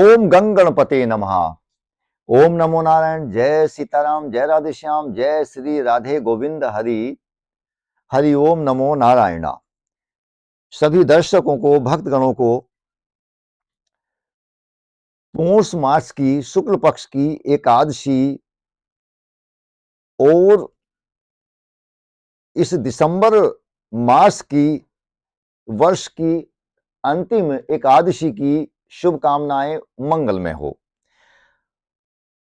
ओम गंग गणपते नमः। ओम नमो नारायण। जय सीताराम, जय राधे श्याम, जय श्री राधे गोविंद हरि। हरि ओम नमो नारायण। सभी दर्शकों को, भक्तगणों को पौष मास की शुक्ल पक्ष की एकादशी और इस दिसंबर मास की वर्ष की अंतिम एकादशी की शुभकामनाएं मंगलमय हो।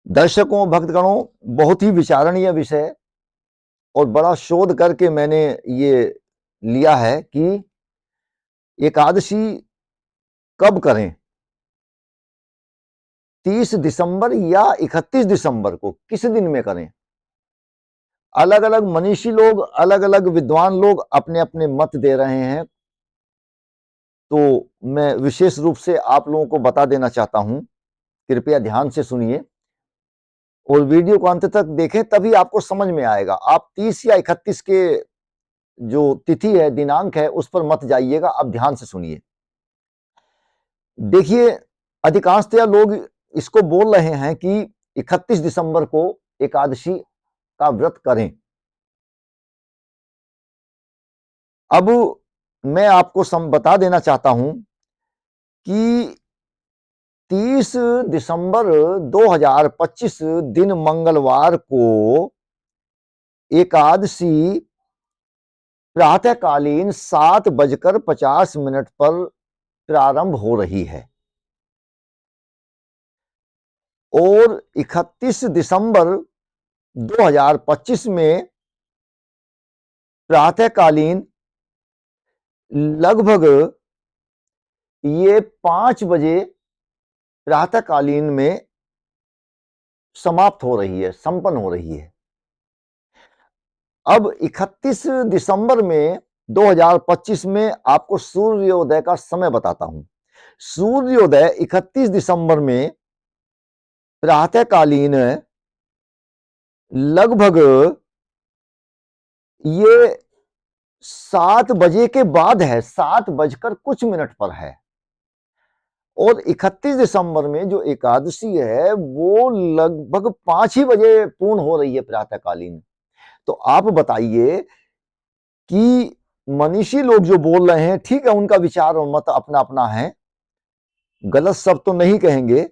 दर्शकों, भक्तगणों, बहुत ही विचारणीय विषय और बड़ा शोध करके मैंने ये लिया है कि एकादशी कब करें, 30 दिसंबर या 31 दिसंबर को, किस दिन में करें। अलग अलग मनीषी लोग, अलग अलग विद्वान लोग अपने अपने मत दे रहे हैं। तो मैं विशेष रूप से आप लोगों को बता देना चाहता हूं, कृपया ध्यान से सुनिए और वीडियो को अंत तक देखें, तभी आपको समझ में आएगा। आप 30 या 31 के जो तिथि है, दिनांक है, उस पर मत जाइएगा। आप ध्यान से सुनिए। देखिए, अधिकांशतः लोग इसको बोल रहे हैं कि 31 दिसंबर को एकादशी का व्रत करें। अब मैं आपको बता देना चाहता हूं कि 30 दिसंबर 2025 दिन मंगलवार को एकादशी प्रातःकालीन 7:50 पर प्रारंभ हो रही है और 31 दिसंबर 2025 में प्रातःकालीन लगभग ये 5 बजे प्रातःकालीन में समाप्त हो रही है, संपन्न हो रही है। अब 31 दिसंबर में 2025 में आपको सूर्योदय का समय बताता हूं। सूर्योदय 31 दिसंबर में प्रातःकालीन लगभग ये 7 बजे के बाद है, 7 बजकर कुछ मिनट पर है। और 31 दिसंबर में जो एकादशी है वो लगभग 5 ही बजे पूर्ण हो रही है प्रातःकालीन। तो आप बताइए कि मनीषी लोग जो बोल रहे हैं, ठीक है, उनका विचार और मत अपना अपना है, गलत सब तो नहीं कहेंगे,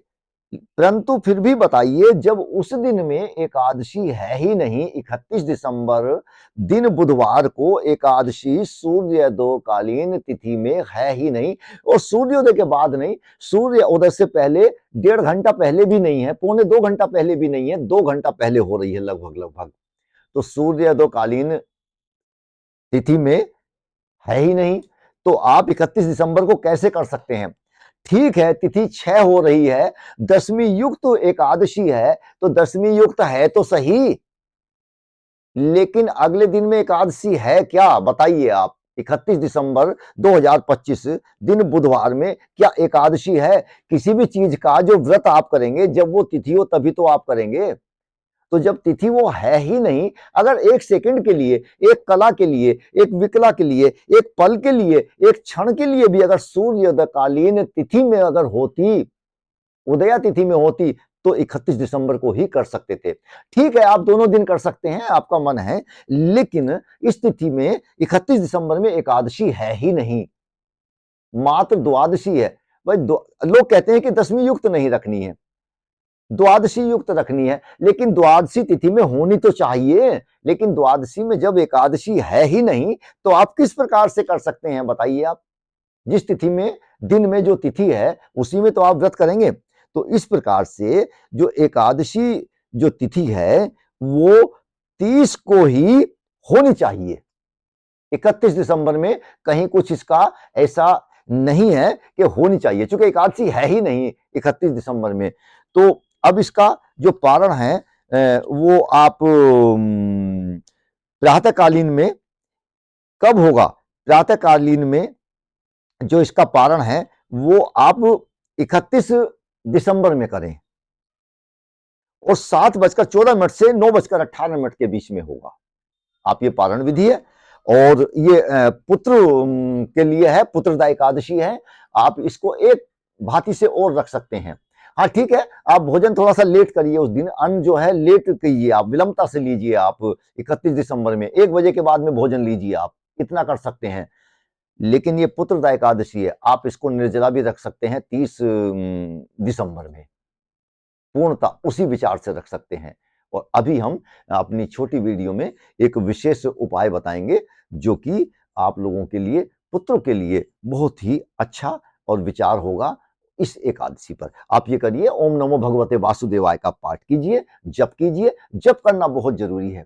परंतु फिर भी बताइए, जब उस दिन में एकादशी है ही नहीं, 31 दिसंबर दिन बुधवार को एकादशी सूर्योदयकालीन तिथि में है ही नहीं, और सूर्योदय के बाद नहीं, सूर्योदय से पहले 1.5 घंटा पहले भी नहीं है, 1.25 घंटा पहले भी नहीं है, 2 घंटा पहले हो रही है लगभग लगभग। तो सूर्योदयकालीन तिथि में है ही नहीं, तो आप 31 दिसंबर को कैसे कर सकते हैं। ठीक है, तिथि 6 हो रही है, दशमी युक्त एकादशी है, तो दशमी युक्त है तो सही, लेकिन अगले दिन में एकादशी है क्या, बताइए आप। 31 दिसंबर 2025 दिन बुधवार में क्या एकादशी है। किसी भी चीज का जो व्रत आप करेंगे, जब वो तिथि हो तभी तो आप करेंगे। तो जब तिथि वो है ही नहीं, अगर एक सेकंड के लिए, एक कला के लिए, एक विकला के लिए, एक पल के लिए, एक क्षण के लिए भी अगर सूर्योदयकालीन तिथि में अगर होती, उदया तिथि में होती, तो 31 दिसंबर को ही कर सकते थे। ठीक है, आप दोनों दिन कर सकते हैं, आपका मन है, लेकिन इस तिथि में 31 दिसंबर में एकादशी है ही नहीं, मात्र द्वादशी है। भाई लोग कहते हैं कि दशमी युक्त नहीं रखनी है, द्वादशी युक्त रखनी है, लेकिन द्वादशी तिथि में होनी तो चाहिए। लेकिन द्वादशी में जब एकादशी है ही नहीं, तो आप किस प्रकार से कर सकते हैं, बताइए आप। जिस तिथि में, दिन में जो तिथि है, उसी में तो आप व्रत करेंगे। तो इस प्रकार से जो एकादशी जो तिथि है वो 30 को ही होनी चाहिए। 31 दिसंबर में कहीं कुछ इसका ऐसा नहीं है कि होनी चाहिए, क्योंकि एकादशी है ही नहीं 31 दिसंबर में। तो अब इसका जो पारण है वो आप प्रातःकालीन में कब होगा, प्रातःकालीन में जो इसका पारण है वो आप 31 दिसंबर में करें और 7:14 से 9:18 के बीच में होगा। आप ये पारण विधि है और ये पुत्र के लिए है, पुत्रदा एकादशी है। आप इसको एक भांति से और रख सकते हैं। हाँ ठीक है, आप भोजन थोड़ा सा लेट करिए उस दिन, अन्न जो है लेट कीजिए, आप विलंबता से लीजिए। आप 31 दिसंबर में 1 बजे के बाद में भोजन लीजिए, आप इतना कर सकते हैं। लेकिन ये पुत्रदा एकादशी है, आप इसको निर्जला भी रख सकते हैं 30 दिसंबर में, पूर्णतः उसी विचार से रख सकते हैं। और अभी हम अपनी छोटी वीडियो में एक विशेष उपाय बताएंगे जो कि आप लोगों के लिए, पुत्रों के लिए बहुत ही अच्छा और विचार होगा इस एकादशी पर। आप ये करिए, ओम नमो भगवते वासुदेवाय का पाठ कीजिए, जप कीजिए। जप करना बहुत जरूरी है।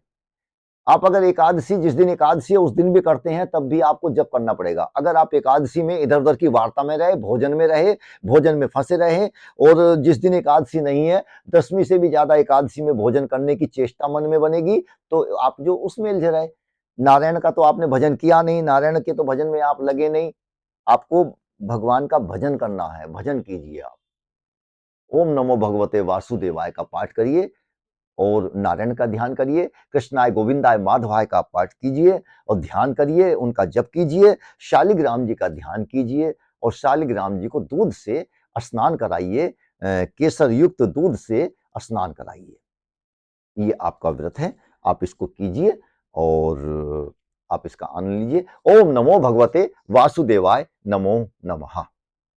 आप अगर एकादशी, जिस दिन एकादशी है उस दिन भी करते हैं तब भी आपको जप करना पड़ेगा। अगर आप एकादशी में इधर उधर की वार्ता में रहे, भोजन में रहे, भोजन में फंसे रहे, और जिस दिन एकादशी नहीं है 10वीं से भी ज्यादा एकादशी में भोजन करने की चेष्टा मन में बनेगी, तो आप जो उसमें उलझे रहे, नारायण का तो आपने भजन किया नहीं, नारायण के तो भजन में आप लगे नहीं। आपको भगवान का भजन करना है, भजन कीजिए आप। ओम नमो भगवते वासुदेवाय का पाठ करिए और नारायण का ध्यान करिए, कृष्णाय गोविंदाय माधवाय का पाठ कीजिए और ध्यान करिए, उनका जप कीजिए, शालिग्राम जी का ध्यान कीजिए और शालिग्राम जी को दूध से स्नान कराइए, केसर युक्त दूध से स्नान कराइए। ये आपका व्रत है, आप इसको कीजिए और आप इसका आनंद लीजिए। ओम नमो भगवते वासुदेवाय, नमो नमः।